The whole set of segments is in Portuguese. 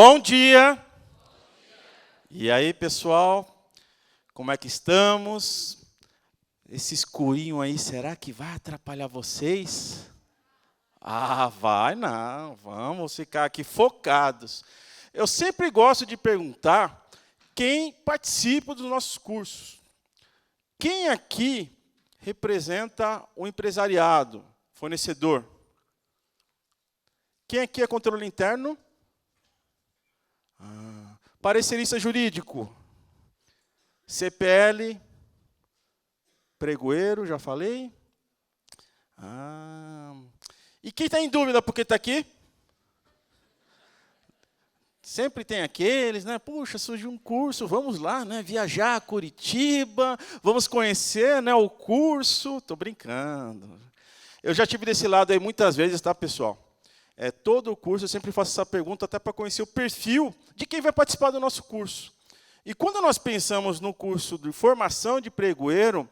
Bom dia! E aí, pessoal? Como é que estamos? Esse escurinho aí, será que vai atrapalhar vocês? Ah, vai não. Vamos ficar aqui focados. Eu sempre gosto de perguntar quem participa dos nossos cursos. Quem aqui representa o empresariado, fornecedor? Quem aqui é controle interno? Parecerista jurídico, CPL, pregoeiro, já falei. E quem está em dúvida porque está aqui? Sempre tem aqueles, né? Puxa, surgiu um curso, vamos lá, né? Viajar a Curitiba, vamos conhecer, né, o curso. Estou brincando. Eu já tive desse lado aí muitas vezes, tá, pessoal? Todo o curso eu sempre faço essa pergunta até para conhecer o perfil de quem vai participar do nosso curso. E quando nós pensamos no curso de formação de pregoeiro,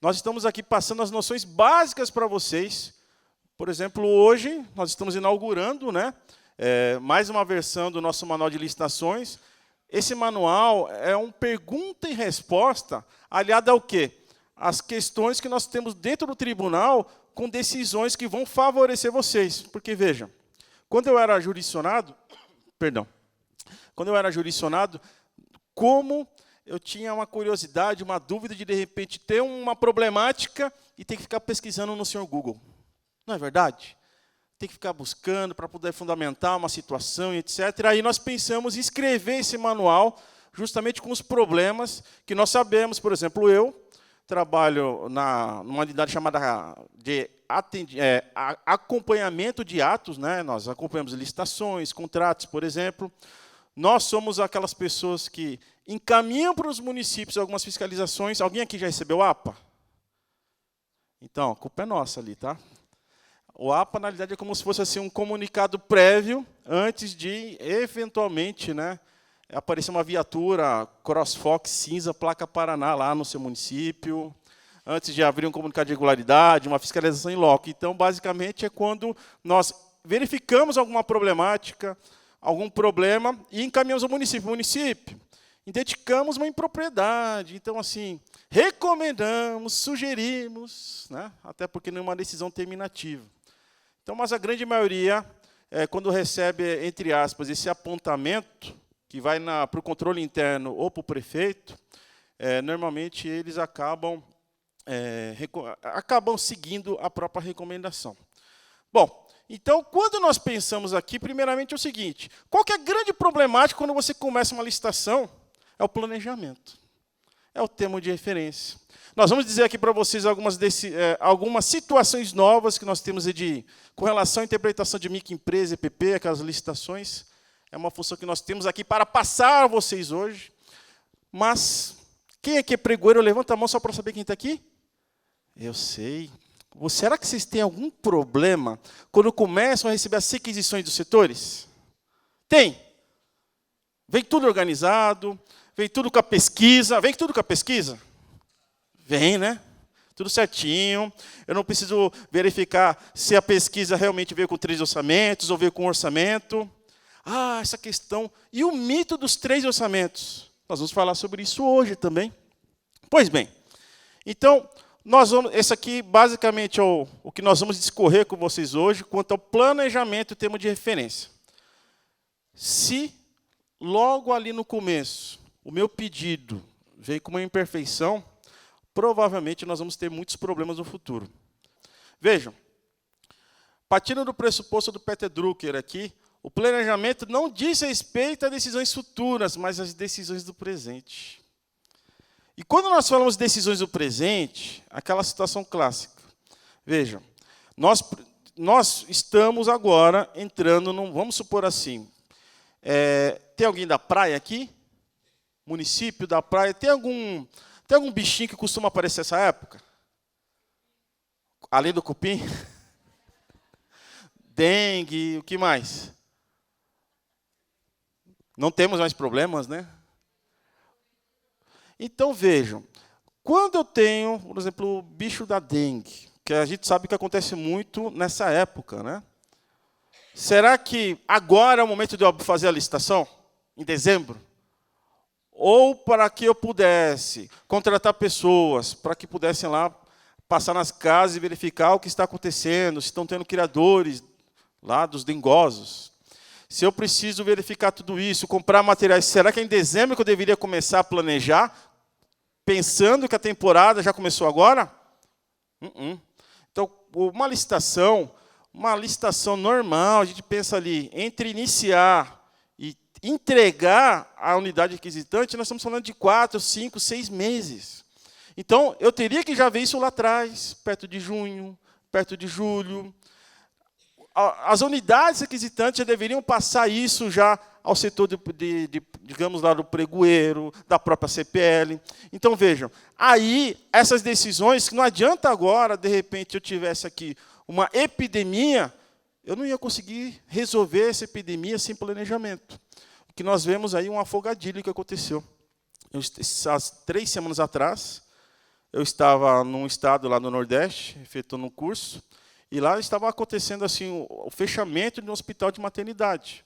nós estamos aqui passando as noções básicas para vocês. Por exemplo, hoje nós estamos inaugurando, né, mais uma versão do nosso manual de licitações. Esse manual é um pergunta e resposta aliada ao quê? As questões que nós temos dentro do tribunal com decisões que vão favorecer vocês. Porque, veja, quando eu era jurisdicionado, como eu tinha uma curiosidade, uma dúvida de repente, ter uma problemática e ter que ficar pesquisando no Sr. Google. Não é verdade? Tem que ficar buscando para poder fundamentar uma situação, etc. Aí nós pensamos em escrever esse manual justamente com os problemas que nós sabemos. Por exemplo, eu trabalho numa unidade chamada de acompanhamento de atos, né? Nós acompanhamos licitações, contratos, por exemplo. Nós somos aquelas pessoas que encaminham para os municípios algumas fiscalizações. Alguém aqui já recebeu APA? Então, a culpa é nossa ali, tá? O APA, na realidade, é como se fosse assim, um comunicado prévio antes de, eventualmente, né, aparecer uma viatura CrossFox cinza, placa Paraná, lá no seu município, antes de abrir um comunicado de regularidade, uma fiscalização em loco. Então, basicamente, é quando nós verificamos alguma problemática, algum problema, e encaminhamos ao município. Município, identificamos uma impropriedade. Então, assim, recomendamos, sugerimos, né, até porque não é uma decisão terminativa. Então, mas a grande maioria, quando recebe, entre aspas, esse apontamento, que vai para o controle interno ou para o prefeito, normalmente eles acabam seguindo a própria recomendação. Bom, então, quando nós pensamos aqui, primeiramente é o seguinte, qual que é a grande problemática quando você começa uma licitação? É o planejamento. É o termo de referência. Nós vamos dizer aqui para vocês algumas situações novas que nós temos com relação à interpretação de microempresa, EPP, aquelas licitações. É uma função que nós temos aqui para passar a vocês hoje. Mas, quem aqui é pregoeiro? Levanta a mão só para saber quem está aqui. Eu sei. Será que vocês têm algum problema quando começam a receber as requisições dos setores? Tem. Vem tudo organizado, vem tudo com a pesquisa. Vem tudo com a pesquisa? Vem, né? Tudo certinho. Eu não preciso verificar se a pesquisa realmente veio com 3 orçamentos ou veio com um orçamento. Essa questão. E o mito dos 3 orçamentos? Nós vamos falar sobre isso hoje também. Pois bem, então, esse aqui, basicamente, é o que nós vamos discorrer com vocês hoje, quanto ao planejamento e termo de referência. Se, logo ali no começo, o meu pedido veio com uma imperfeição, provavelmente nós vamos ter muitos problemas no futuro. Vejam, partindo do pressuposto do Peter Drucker aqui, o planejamento não diz respeito a decisões futuras, mas às decisões do presente. E quando nós falamos de decisões do presente, aquela situação clássica. Vejam, nós estamos agora entrando vamos supor assim, tem alguém da praia aqui? Município da praia? Tem algum bichinho que costuma aparecer nessa época? Além do cupim? Dengue, o que mais? Não temos mais problemas, né? Então, vejam, quando eu tenho, por exemplo, o bicho da dengue, que a gente sabe que acontece muito nessa época, né? Será que agora é o momento de eu fazer a licitação? Em dezembro? Ou para que eu pudesse contratar pessoas, para que pudessem lá passar nas casas e verificar o que está acontecendo, se estão tendo criadores lá dos dengosos. Se eu preciso verificar tudo isso, comprar materiais, será que é em dezembro que eu deveria começar a planejar, pensando que a temporada já começou agora? Então, uma licitação normal, a gente pensa ali, entre iniciar e entregar a unidade requisitante, nós estamos falando de 4, 5, 6 meses. Então, eu teria que já ver isso lá atrás, perto de junho, perto de julho. As unidades requisitantes já deveriam passar isso já ao setor, digamos lá, do pregoeiro, da própria CPL. Então, vejam, aí, essas decisões, que não adianta agora, de repente, eu tivesse aqui uma epidemia, eu não ia conseguir resolver essa epidemia sem planejamento. O que nós vemos aí, um afogadilho que aconteceu. Há 3 semanas atrás, eu estava num estado lá no Nordeste, efetuando um curso, e lá estava acontecendo assim, o fechamento de um hospital de maternidade,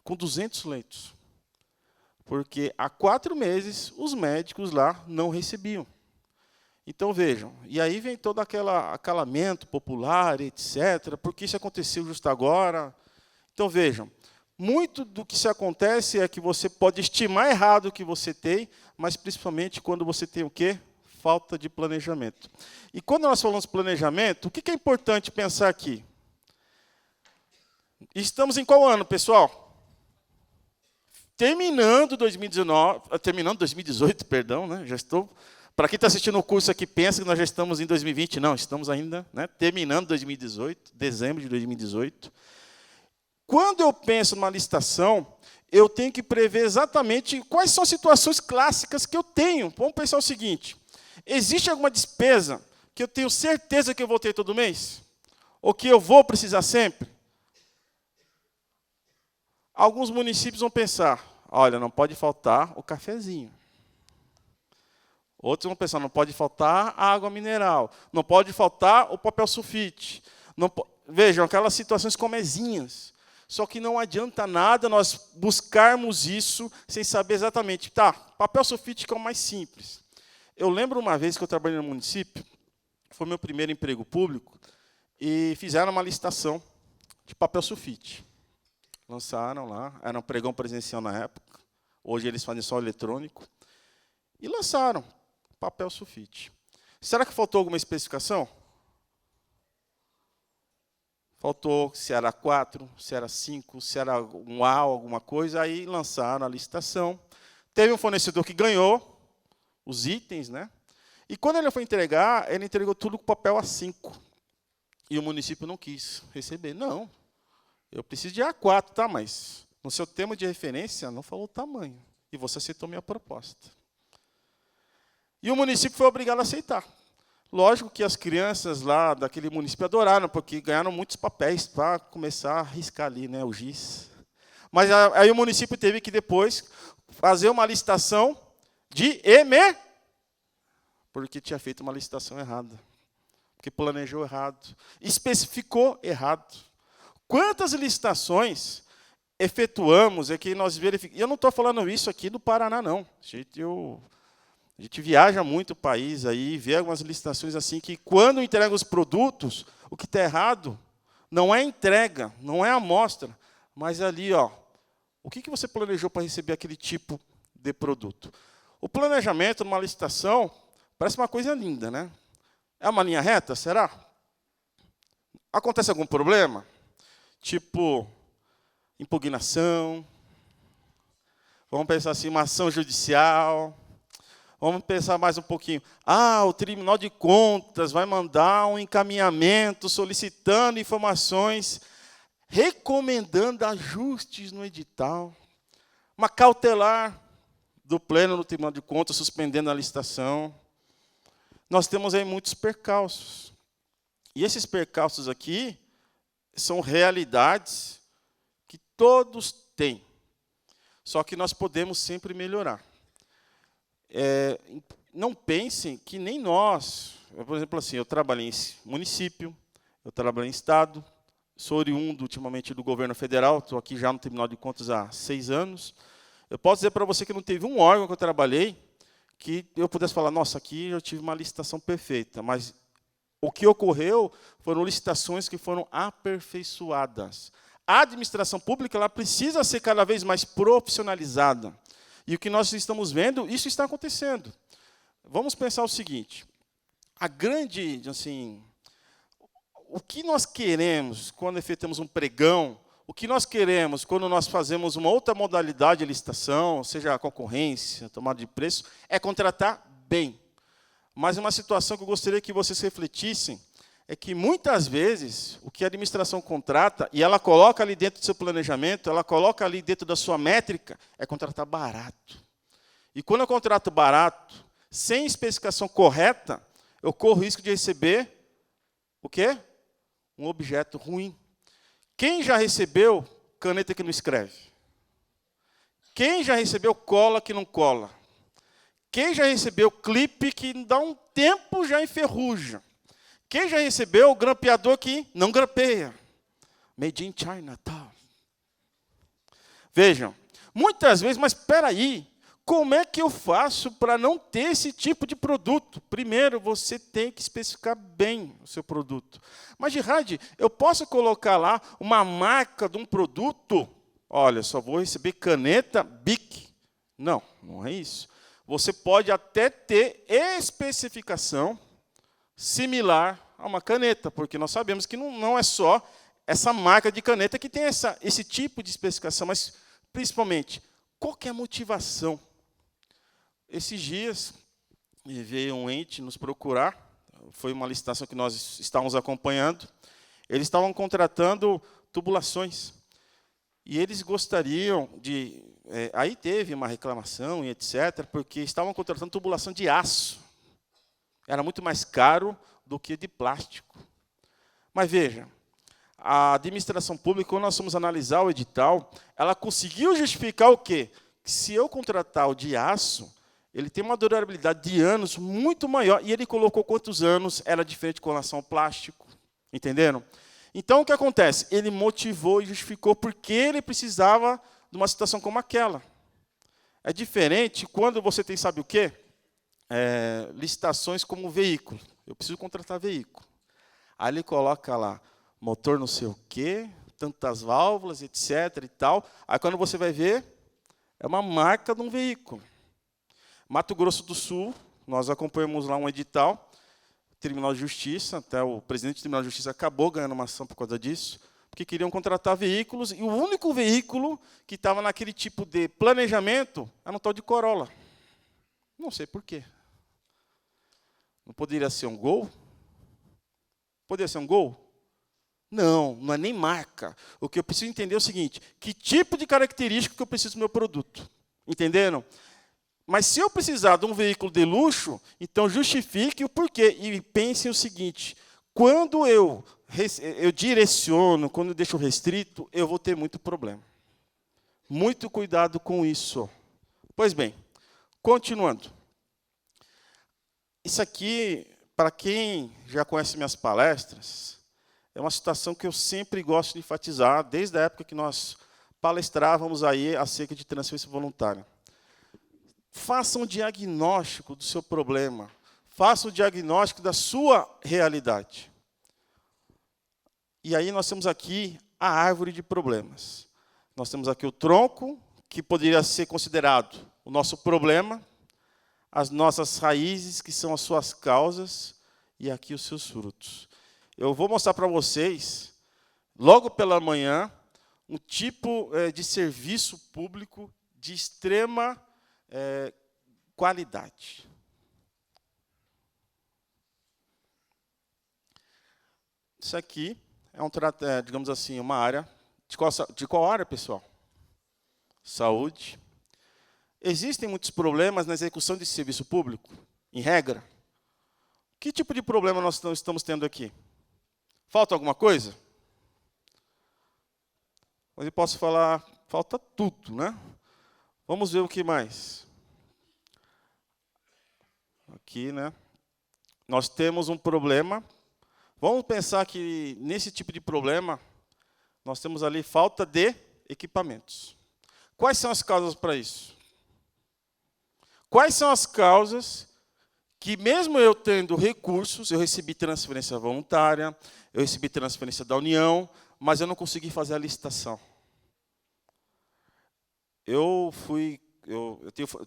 com 200 leitos. Porque há 4 meses os médicos lá não recebiam. Então, vejam, e aí vem todo aquele acalamento popular, etc., porque isso aconteceu justo agora. Então, vejam, muito do que se acontece é que você pode estimar errado o que você tem, mas principalmente quando você tem o quê? Falta de planejamento. E quando nós falamos planejamento, o que é importante pensar aqui? Estamos em qual ano, pessoal? Terminando 2018, perdão, né? Já estou. Para quem está assistindo o curso aqui, pensa que nós já estamos em 2020. Não, estamos ainda, né, terminando 2018, dezembro de 2018. Quando eu penso numa licitação, eu tenho que prever exatamente quais são as situações clássicas que eu tenho. Vamos pensar o seguinte: existe alguma despesa que eu tenho certeza que eu vou ter todo mês? Ou que eu vou precisar sempre? Alguns municípios vão pensar, olha, não pode faltar o cafezinho. Outros vão pensar, não pode faltar a água mineral, não pode faltar o papel sulfite. Vejam, aquelas situações comezinhas. Só que não adianta nada nós buscarmos isso sem saber exatamente. Tá, papel sulfite que é o mais simples. Eu lembro uma vez que eu trabalhei no município, foi meu primeiro emprego público, e fizeram uma licitação de papel sulfite. Lançaram lá, era um pregão presencial na época, hoje eles fazem só eletrônico, e lançaram papel sulfite. Será que faltou alguma especificação? Faltou se era 4, se era 5, se era um A, alguma coisa, aí lançaram a licitação. Teve um fornecedor que ganhou os itens, né? E quando ele foi entregar, ele entregou tudo com papel A5. E o município não quis receber. Não, eu preciso de A4, tá? Mas no seu termo de referência não falou o tamanho. E você aceitou minha proposta. E o município foi obrigado a aceitar. Lógico que as crianças lá daquele município adoraram, porque ganharam muitos papéis para começar a riscar ali, né, o giz. Mas aí o município teve que depois fazer uma licitação de porque tinha feito uma licitação errada. Porque planejou errado. Especificou errado. Quantas licitações efetuamos é que nós verificamos. E eu não estou falando isso aqui do Paraná, não. A gente viaja muito o país aí, vê algumas licitações assim que, quando entrega os produtos, o que está errado não é entrega, não é amostra, mas ali, ó, o que você planejou para receber aquele tipo de produto? O planejamento numa licitação parece uma coisa linda, né? É uma linha reta, será? Acontece algum problema? Tipo, impugnação, vamos pensar assim, uma ação judicial. Vamos pensar mais um pouquinho. O Tribunal de Contas vai mandar um encaminhamento solicitando informações, recomendando ajustes no edital. Uma cautelar do Pleno no Tribunal de Contas suspendendo a licitação. Nós temos aí muitos percalços. E esses percalços aqui são realidades que todos têm. Só que nós podemos sempre melhorar. Não pensem que nem nós, por exemplo, assim, eu trabalhei em município, eu trabalhei em estado, sou oriundo ultimamente do governo federal, estou aqui já no Tribunal de Contas há 6 anos. Eu posso dizer para você que não teve um órgão que eu trabalhei que eu pudesse falar, nossa, aqui eu tive uma licitação perfeita, mas o que ocorreu foram licitações que foram aperfeiçoadas. A administração pública ela precisa ser cada vez mais profissionalizada. E o que nós estamos vendo, isso está acontecendo. Vamos pensar o seguinte, a grande, assim, o que nós queremos quando efetuamos um pregão, o que nós queremos quando nós fazemos uma outra modalidade de licitação, seja a concorrência, tomada de preço, é contratar bem. Mas uma situação que eu gostaria que vocês refletissem é que, muitas vezes, o que a administração contrata, e ela coloca ali dentro do seu planejamento, ela coloca ali dentro da sua métrica, é contratar barato. E quando eu contrato barato, sem especificação correta, eu corro o risco de receber o quê? Um objeto ruim. Quem já recebeu caneta que não escreve? Quem já recebeu cola que não cola? Quem já recebeu clipe que dá um tempo já enferruja? Quem já recebeu grampeador que não grampeia? Made in China, tal. Vejam, muitas vezes, mas espera aí, como é que eu faço para não ter esse tipo de produto? Primeiro, você tem que especificar bem o seu produto. Mas, Gerard, eu posso colocar lá uma marca de um produto? Olha, só vou receber caneta Bic. Não, não é isso. Você pode até ter especificação similar a uma caneta, porque nós sabemos que não é só essa marca de caneta que tem esse tipo de especificação, mas, principalmente, qual que é a motivação? Esses dias, veio um ente nos procurar, foi uma licitação que nós estávamos acompanhando, eles estavam contratando tubulações, e eles gostariam de... aí teve uma reclamação e etc., porque estavam contratando tubulação de aço. Era muito mais caro do que de plástico. Mas veja, a administração pública, quando nós fomos analisar o edital, ela conseguiu justificar o quê? Que se eu contratar o de aço, ele tem uma durabilidade de anos muito maior, e ele colocou quantos anos era diferente com relação ao plástico. Entenderam? Então, o que acontece? Ele motivou e justificou porque ele precisava de uma situação como aquela. É diferente quando você tem, sabe o quê? Licitações como veículo. Eu preciso contratar veículo. Aí ele coloca lá, motor não sei o quê, tantas válvulas, etc. e tal. Aí quando você vai ver, é uma marca de um veículo. Mato Grosso do Sul, nós acompanhamos lá um edital, Tribunal de Justiça, até o presidente do Tribunal de Justiça acabou ganhando uma ação por causa disso, porque queriam contratar veículos, e o único veículo que estava naquele tipo de planejamento era um tal de Corolla. Não sei por quê. Não poderia ser um Gol? Poderia ser um Gol? Não, não é nem marca. O que eu preciso entender é o seguinte, que tipo de característica que eu preciso do meu produto? Entenderam? Mas se eu precisar de um veículo de luxo, então justifique o porquê. E pensem o seguinte, quando eu direciono, quando eu deixo restrito, eu vou ter muito problema. Muito cuidado com isso. Pois bem, continuando. Isso aqui, para quem já conhece minhas palestras, é uma situação que eu sempre gosto de enfatizar, desde a época que nós palestrávamos aí acerca de transferência voluntária. Faça um diagnóstico do seu problema. Faça um diagnóstico da sua realidade. E aí nós temos aqui a árvore de problemas. Nós temos aqui o tronco, que poderia ser considerado o nosso problema, as nossas raízes, que são as suas causas, e aqui os seus frutos. Eu vou mostrar para vocês, logo pela manhã, um tipo de serviço público de extrema qualidade. Isso aqui é digamos assim, uma área. De qual área, pessoal? Saúde. Existem muitos problemas na execução de serviço público, em regra. Que tipo de problema nós estamos tendo aqui? Falta alguma coisa? Mas eu posso falar, falta tudo, né? Vamos ver o que mais. Aqui, né? Nós temos um problema. Vamos pensar que nesse tipo de problema, Nós temos ali falta de equipamentos. Quais são as causas para isso? Quais são as causas que, mesmo eu tendo recursos, eu recebi transferência voluntária, eu recebi transferência da União, mas eu não consegui fazer a licitação? Eu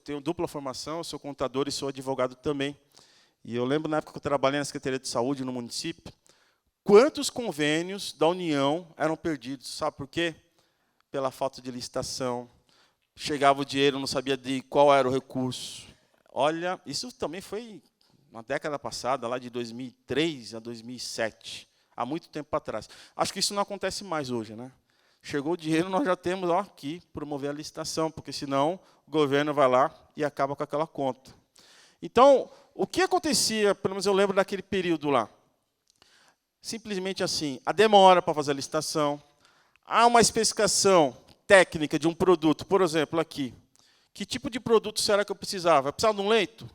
tenho dupla formação, eu sou contador e sou advogado também. E eu lembro, na época que eu trabalhei na Secretaria de Saúde, no município, quantos convênios da União eram perdidos. Sabe por quê? Pela falta de licitação. Chegava o dinheiro, não sabia de qual era o recurso. Olha, isso também foi na década passada, lá de 2003 a 2007, há muito tempo atrás. Acho que isso não acontece mais hoje, né? Chegou o dinheiro, nós já temos que promover a licitação, porque senão o governo vai lá e acaba com aquela conta. Então, o que acontecia, pelo menos eu lembro daquele período lá, simplesmente assim, a demora para fazer a licitação, há uma especificação técnica de um produto, por exemplo, aqui. Que tipo de produto será que eu precisava? Eu precisava de um leito?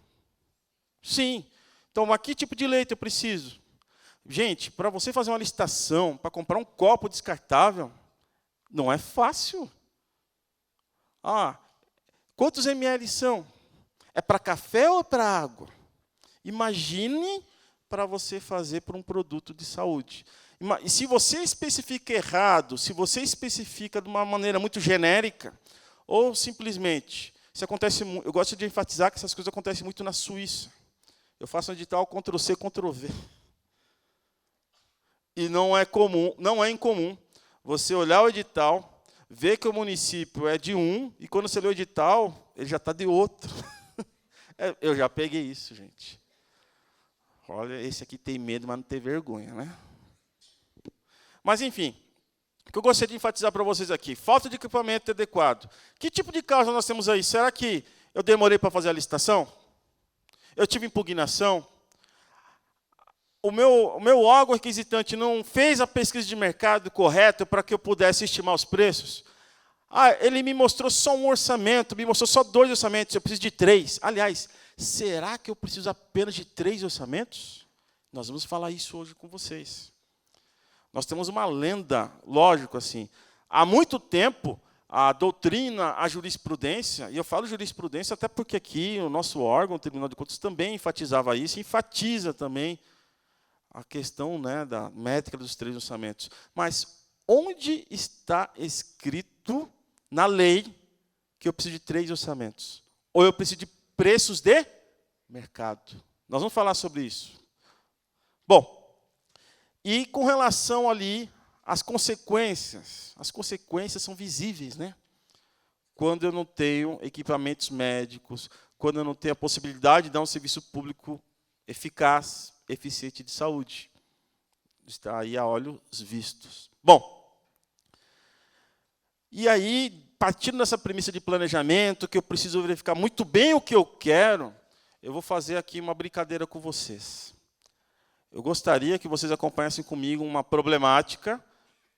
Sim. Então, mas que tipo de leito eu preciso? Gente, para você fazer uma licitação, para comprar um copo descartável, não é fácil. Quantos ml são? É para café ou para água? Imagine para você fazer para um produto de saúde. E se você especifica errado, se você especifica de uma maneira muito genérica, ou simplesmente, isso acontece, eu gosto de enfatizar que essas coisas acontecem muito na Suíça. Eu faço um edital Ctrl+C, Ctrl+V. E não é incomum você olhar o edital, ver que o município é de um, e quando você lê o edital, ele já está de outro. Eu já peguei isso, gente. Olha, esse aqui tem medo, mas não tem vergonha, né? Mas, enfim, o que eu gostaria de enfatizar para vocês aqui, falta de equipamento adequado. Que tipo de causa nós temos aí? Será que eu demorei para fazer a licitação? Eu tive impugnação? O meu órgão requisitante não fez a pesquisa de mercado correta para que eu pudesse estimar os preços? Ele me mostrou só um orçamento, me mostrou só 2 orçamentos, eu preciso de 3. Aliás, será que eu preciso apenas de 3 orçamentos? Nós vamos falar isso hoje com vocês. Nós temos uma lenda, lógico assim. Há muito tempo, a doutrina, a jurisprudência, e eu falo jurisprudência até porque aqui o nosso órgão, o Tribunal de Contas, também enfatizava isso, enfatiza também a questão, né, da métrica dos 3 orçamentos. Mas onde está escrito na lei que eu preciso de 3 orçamentos? Ou eu preciso de preços de mercado? Nós vamos falar sobre isso. Bom, e com relação ali às consequências são visíveis, né? Quando eu não tenho equipamentos médicos, quando eu não tenho a possibilidade de dar um serviço público eficaz, eficiente de saúde. Está aí a olhos vistos. Bom, e aí, partindo dessa premissa de planejamento, que eu preciso verificar muito bem o que eu quero, eu vou fazer aqui uma brincadeira com vocês. Eu gostaria que vocês acompanhassem comigo uma problemática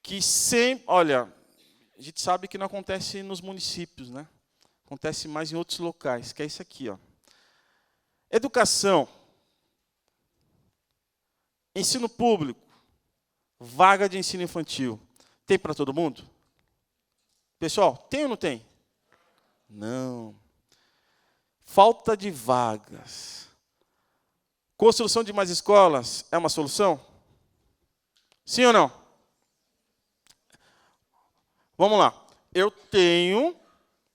que sempre... Olha, a gente sabe que não acontece nos municípios, né? Acontece mais em outros locais, que é isso aqui. Educação, ensino público, vaga de ensino infantil. Tem para todo mundo? Pessoal, tem ou não tem? Não. Falta de vagas. Construção de mais escolas é uma solução? Sim ou não? Vamos lá. Eu tenho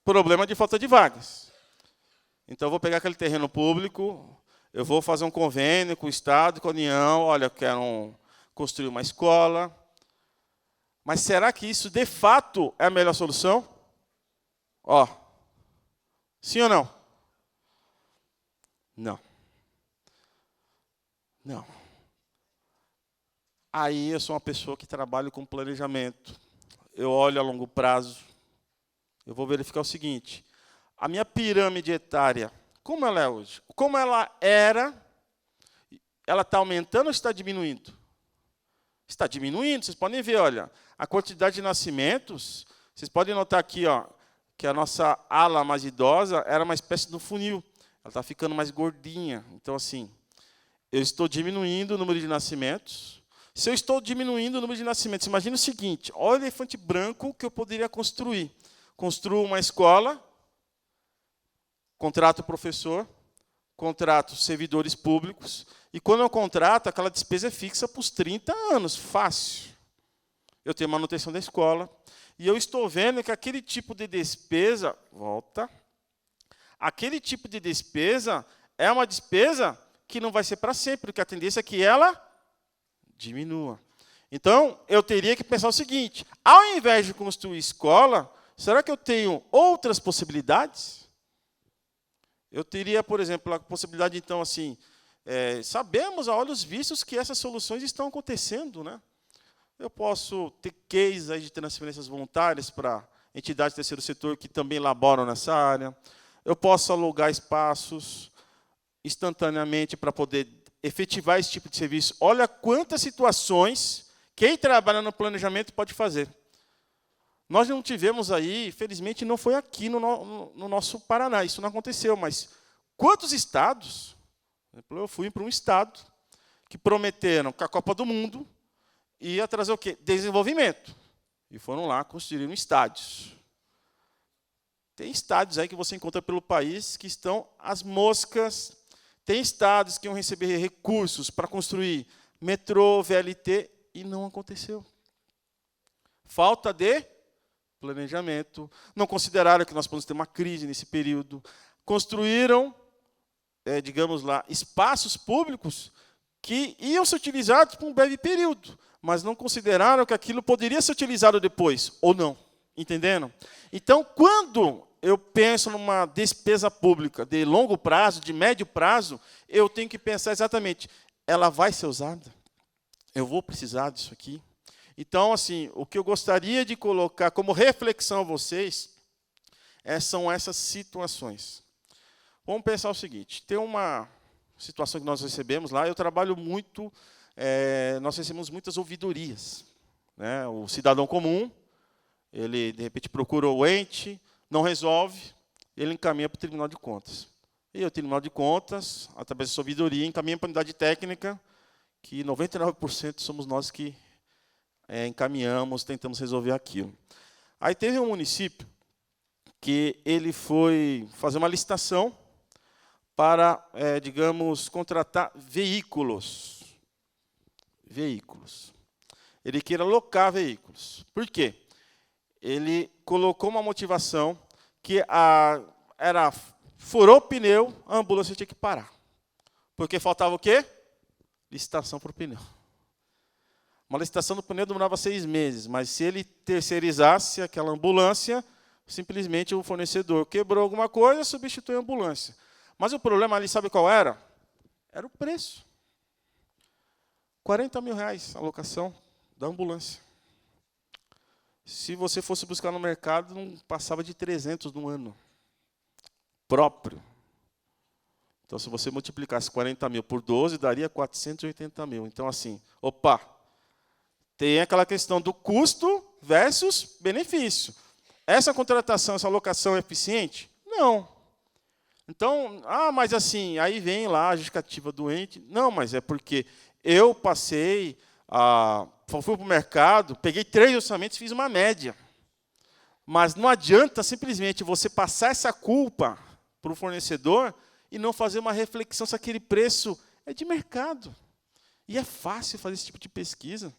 problema de falta de vagas. Então, eu vou pegar aquele terreno público, eu vou fazer um convênio com o Estado, com a União. Olha, eu quero construir uma escola. Mas será que isso, de fato, é a melhor solução? Sim ou não? Não. Não. Aí eu sou uma pessoa que trabalha com planejamento. Eu olho a longo prazo. Eu vou verificar o seguinte. A minha pirâmide etária, como ela é hoje? Como ela era, ela está aumentando ou está diminuindo? Está diminuindo. Vocês podem ver, olha, a quantidade de nascimentos. Vocês podem notar aqui, que a nossa ala mais idosa era uma espécie de um funil. Ela está ficando mais gordinha. Então, assim, eu estou diminuindo o número de nascimentos, Se eu estou diminuindo o número de nascimentos, imagine o seguinte, olha o elefante branco que eu poderia construir. Construo uma escola, contrato professor, contrato servidores públicos, e quando eu contrato, aquela despesa é fixa por 30 anos, fácil. Eu tenho manutenção da escola, e eu estou vendo que aquele tipo de despesa, aquele tipo de despesa é uma despesa que não vai ser para sempre, porque a tendência é que ela diminua. Então, eu teria que pensar o seguinte, ao invés de construir escola, será que eu tenho outras possibilidades? Eu teria, por exemplo, a possibilidade, então, assim, sabemos a olhos vistos que essas soluções estão acontecendo, né? Eu posso ter cases aí de transferências voluntárias para entidades do terceiro setor que também laboram nessa área. Eu posso alugar espaços instantaneamente para poder efetivar esse tipo de serviço. Olha quantas situações quem trabalha no planejamento pode fazer. Nós não tivemos aí, felizmente não foi aqui no nosso Paraná, isso não aconteceu, mas quantos estados, por exemplo, eu fui para um estado que prometeram que a Copa do Mundo ia trazer o quê? Desenvolvimento. E foram lá construir estádios. Tem estádios aí que você encontra pelo país que estão às moscas. Tem estados que iam receber recursos para construir metrô, VLT, e não aconteceu. Falta de planejamento. Não consideraram que nós podemos ter uma crise nesse período. Construíram, digamos lá, espaços públicos que iam ser utilizados por um breve período, mas não consideraram que aquilo poderia ser utilizado depois, ou não. Entendendo? Então, quando eu penso numa despesa pública de longo prazo, de médio prazo, eu tenho que pensar exatamente, ela vai ser usada? Eu vou precisar disso aqui? Então, assim, o que eu gostaria de colocar como reflexão a vocês são essas situações. Vamos pensar o seguinte, tem uma situação que nós recebemos lá, eu trabalho muito, nós recebemos muitas ouvidorias, né? O cidadão comum, ele, de repente, procura o ente, não resolve, ele encaminha para o Tribunal de Contas. E o Tribunal de Contas, através da ouvidoria, encaminha para a unidade técnica, que 99% somos nós que encaminhamos, tentamos resolver aquilo. Aí teve um município que ele foi fazer uma licitação para, digamos, contratar veículos. Ele queira alocar veículos. Por quê? Ele colocou uma motivação que furou o pneu, a ambulância tinha que parar. Porque faltava o quê? Licitação para o pneu. Uma licitação do pneu demorava 6 meses, mas se ele terceirizasse aquela ambulância, simplesmente o fornecedor quebrou alguma coisa, substitui a ambulância. Mas o problema ali, sabe qual era? Era o preço. R$40 mil a alocação da ambulância. Se você fosse buscar no mercado, não passava de 300 no ano. Próprio. Então, se você multiplicasse 40 mil por 12, daria 480 mil. Então, assim, tem aquela questão do custo versus benefício. Essa contratação, essa alocação é eficiente? Não. Então, mas assim, aí vem lá a justificativa do ente. Não, mas é porque eu passei, fui para o mercado, peguei 3 orçamentos e fiz uma média. Mas não adianta simplesmente você passar essa culpa para o fornecedor e não fazer uma reflexão se aquele preço é de mercado. E é fácil fazer esse tipo de pesquisa.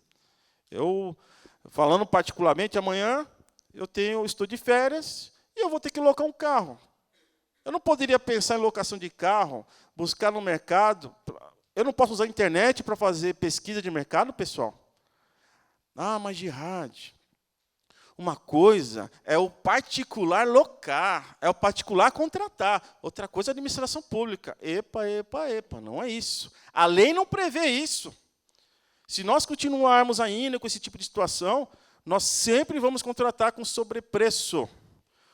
Eu, falando particularmente, amanhã estou de férias e eu vou ter que locar um carro. Eu não poderia pensar em locação de carro, buscar no mercado. Eu não posso usar a internet para fazer pesquisa de mercado, pessoal? Mas Girardi, uma coisa é o particular locar, é o particular contratar. Outra coisa é a administração pública. Epa, não é isso. A lei não prevê isso. Se nós continuarmos ainda com esse tipo de situação, nós sempre vamos contratar com sobrepreço.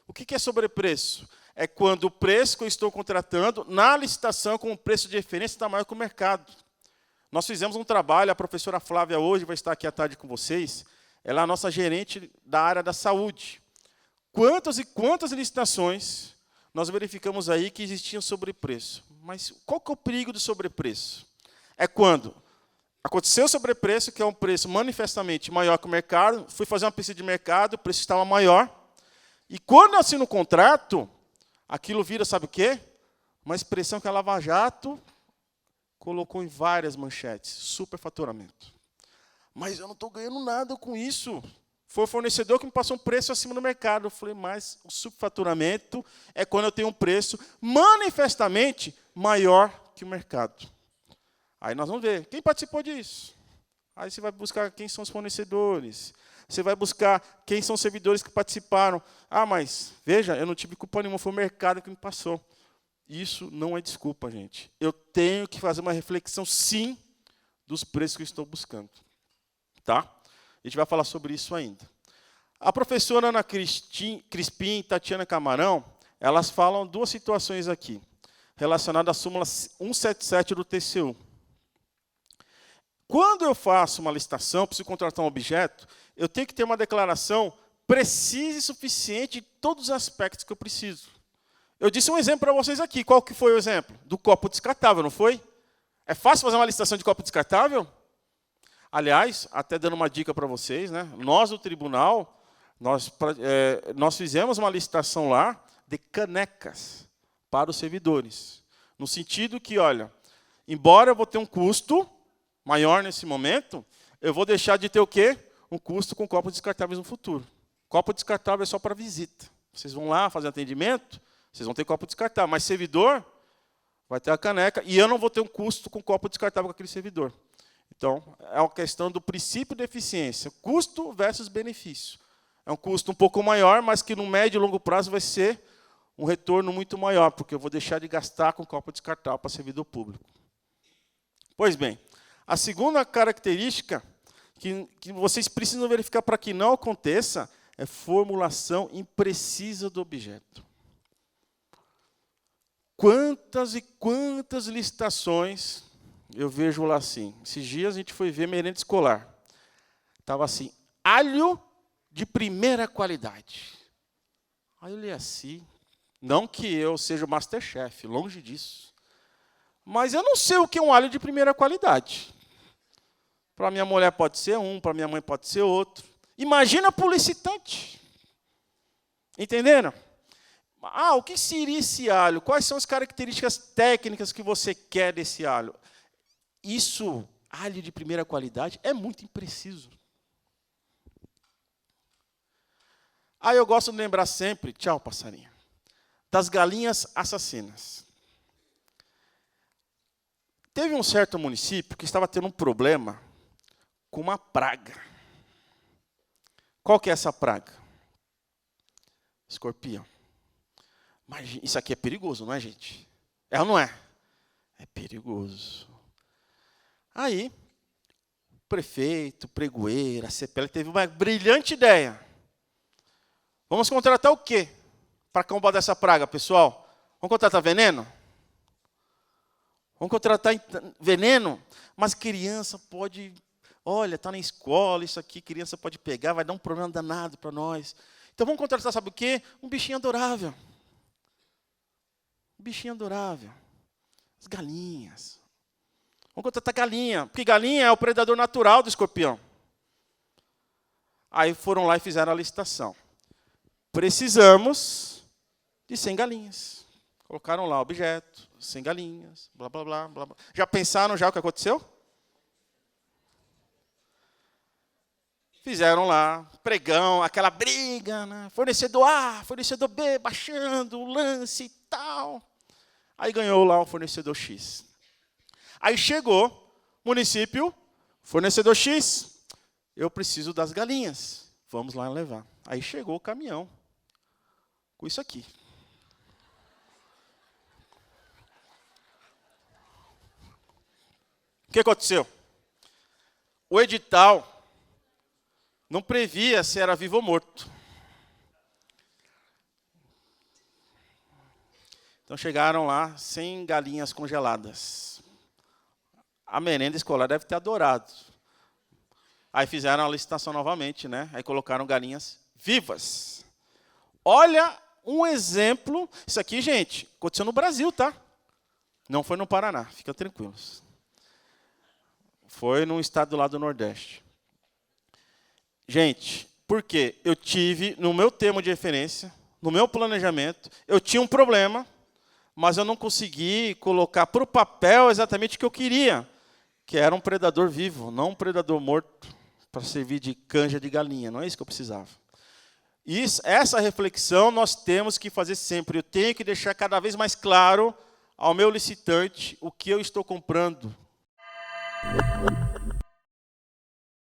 O que é sobrepreço? É quando o preço que eu estou contratando, na licitação, com o preço de referência, está maior que o mercado. Nós fizemos um trabalho, a professora Flávia hoje vai estar aqui à tarde com vocês, ela é a nossa gerente da área da saúde. Quantas e quantas licitações nós verificamos aí que existiam sobrepreço? Mas qual que é o perigo do sobrepreço? É quando Aconteceu o sobrepreço, que é um preço manifestamente maior que o mercado. Fui fazer uma pesquisa de mercado, o preço estava maior. E quando eu assino o contrato, aquilo vira, sabe o quê? Uma expressão que a Lava Jato colocou em várias manchetes. Superfaturamento. Mas eu não estou ganhando nada com isso. Foi o fornecedor que me passou um preço acima do mercado. Eu falei, mas o superfaturamento é quando eu tenho um preço manifestamente maior que o mercado. Aí nós vamos ver quem participou disso. Aí você vai buscar quem são os fornecedores. Você vai buscar quem são os servidores que participaram. Ah, mas veja, eu não tive culpa nenhuma, foi o mercado que me passou. Isso não é desculpa, gente. Eu tenho que fazer uma reflexão, sim, dos preços que eu estou buscando. Tá? A gente vai falar sobre isso ainda. A professora Ana Crispim e Tatiana Camarão, elas falam duas situações aqui, relacionadas à súmula 177 do TCU. Quando eu faço uma licitação, preciso contratar um objeto, eu tenho que ter uma declaração precisa e suficiente de todos os aspectos que eu preciso. Eu disse um exemplo para vocês aqui. Qual que foi o exemplo? Do copo descartável, não foi? É fácil fazer uma licitação de copo descartável? Aliás, até dando uma dica para vocês, né? Nós, do tribunal, nós fizemos uma licitação lá de canecas para os servidores. No sentido que, olha, embora eu vou ter um custo maior nesse momento, eu vou deixar de ter o quê? Um custo com copos descartáveis no futuro. Copo descartável é só para visita. Vocês vão lá fazer atendimento, vocês vão ter copo descartável, mas servidor vai ter a caneca e eu não vou ter um custo com copo descartável com aquele servidor. Então, é uma questão do princípio de eficiência, custo versus benefício. É um custo um pouco maior, mas que no médio e longo prazo vai ser um retorno muito maior, porque eu vou deixar de gastar com copo descartável para servidor público. Pois bem, a segunda característica que vocês precisam verificar para que não aconteça é formulação imprecisa do objeto. Quantas e quantas licitações eu vejo lá assim. Esses dias a gente foi ver merenda escolar. Estava assim, alho de primeira qualidade. Aí eu li assim, não que eu seja o Masterchef, longe disso. Mas eu não sei o que é um alho de primeira qualidade. Para minha mulher pode ser um, para minha mãe pode ser outro. Imagina para o licitante. Entenderam? Ah, o que seria esse alho? Quais são as características técnicas que você quer desse alho? Isso, alho de primeira qualidade, é muito impreciso. Aí eu gosto de lembrar sempre, tchau, passarinho, das galinhas assassinas. Teve um certo município que estava tendo um problema com uma praga. Qual que é essa praga? Escorpião. Mas isso aqui é perigoso, não é, gente? É ou não é? É perigoso. Aí, o prefeito, o pregoeiro, a CPL teve uma brilhante ideia. Vamos contratar o quê para combater essa praga, pessoal? Vamos contratar veneno? Vamos contratar veneno? Mas criança pode... Olha, está na escola, isso aqui, criança pode pegar, vai dar um problema danado para nós. Então vamos contratar, sabe o quê? Um bichinho adorável. Um bichinho adorável. As galinhas. Vamos contratar galinha, porque galinha é o predador natural do escorpião. Aí foram lá e fizeram a licitação. Precisamos de 100 galinhas. Colocaram lá o objeto, 100 galinhas, blá, blá, blá, blá, blá. Já pensaram já o que aconteceu? Fizeram lá, pregão, aquela briga, né? Fornecedor A, fornecedor B, baixando o lance e tal. Aí ganhou lá o fornecedor X. Aí chegou, município, fornecedor X, eu preciso das galinhas. Vamos lá levar. Aí chegou o caminhão com isso aqui. O que aconteceu? O edital não previa se era vivo ou morto. Então chegaram lá 100 galinhas congeladas. A merenda escolar deve ter adorado. Aí fizeram a licitação novamente, né? Aí colocaram galinhas vivas. Olha um exemplo. Isso aqui, gente, aconteceu no Brasil, tá? Não foi no Paraná, fiquem tranquilos. Foi num estado lá do Nordeste. Gente, por quê? Eu tive, no meu termo de referência, no meu planejamento, eu tinha um problema, mas eu não consegui colocar para o papel exatamente o que eu queria, que era um predador vivo, não um predador morto, para servir de canja de galinha. Não é isso que eu precisava. Essa reflexão nós temos que fazer sempre. Eu tenho que deixar cada vez mais claro ao meu licitante o que eu estou comprando,